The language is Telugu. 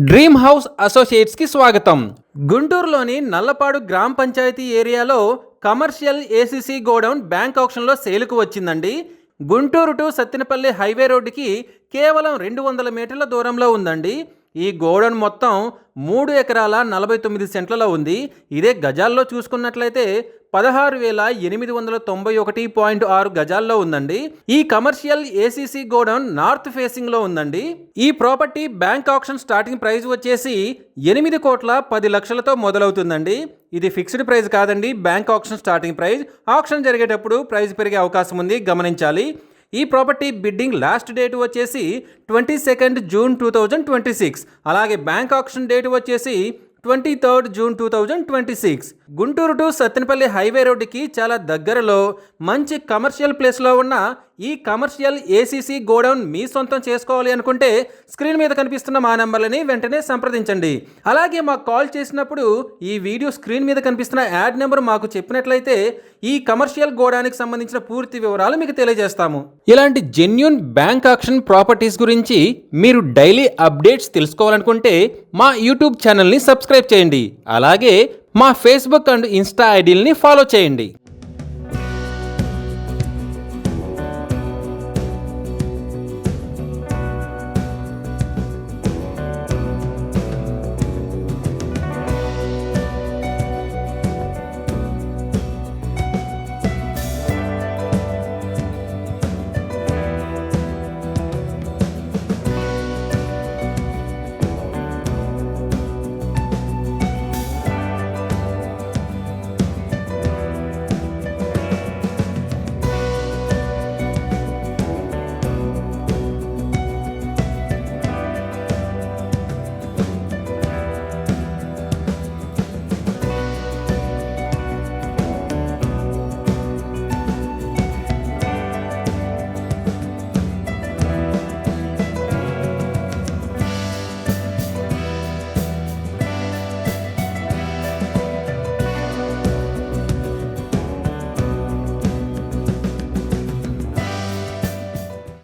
డ్రీమ్ హౌస్ అసోసియేట్స్ కి స్వాగతం. గుంటూరులోని నల్లపాడు గ్రామ పంచాయతీ ఏరియాలో కమర్షియల్ ఏసీసీ గోడౌన్ బ్యాంక్ ఆక్షన్లో సేలుకు వచ్చిందండి. గుంటూరు టు సత్తెనపల్లి హైవే రోడ్డుకి కేవలం 200 మీటర్ల దూరంలో ఉందండి. ఈ గోడౌన్ మొత్తం 3 ఎకరాల 49 సెంట్లలో ఉంది. ఇదే గజాల్లో చూసుకున్నట్లయితే 16,891.6 గజాల్లో ఉందండి. ఈ commercial ACC godown north facing లో ఉందండి. ఈ property bank auction starting price వచ్చేసి 8,10,00,000తో మొదలవుతుందండి. ఇది ఫిక్స్డ్ ప్రైస్ కాదండి, bank auction starting price. Auction జరిగేటప్పుడు ప్రైస్ పెరిగే అవకాశం ఉంది, గమనించాలి. ఈ ప్రాపర్టీ బిడ్డింగ్ లాస్ట్ డేట్ వచ్చేసి 22 జూన్ 2026. అలాగే బ్యాంక్ ఆక్షన్ డేట్ వచ్చేసి 23 June 2026. Guntur to Sattenapalli highway రోడ్డుకి చాలా దగ్గరలో మంచి కమర్షియల్ ప్లేస్లో ఉన్న ఈ కమర్షియల్ ఏసీసీ గోడౌన్ మీ సొంతం చేసుకోవాలి అనుకుంటే స్క్రీన్ మీద కనిపిస్తున్న మా నెంబర్లని వెంటనే సంప్రదించండి. అలాగే మాకు కాల్ చేసినప్పుడు ఈ వీడియో స్క్రీన్ మీద కనిపిస్తున్న యాడ్ నెంబర్ మాకు చెప్పినట్లయితే ఈ కమర్షియల్ గోడౌన్కి సంబంధించిన పూర్తి వివరాలు మీకు తెలియజేస్తాము. ఇలాంటి జెన్యూన్ బ్యాంక్ ఆక్షన్ ప్రాపర్టీస్ గురించి మీరు డైలీ అప్డేట్స్ తెలుసుకోవాలనుకుంటే మా యూట్యూబ్ ఛానల్ని సబ్స్క్రైబ్ చేయండి. అలాగే మా ఫేస్బుక్ అండ్ ఇన్స్టా ఐడీలని ఫాలో చేయండి.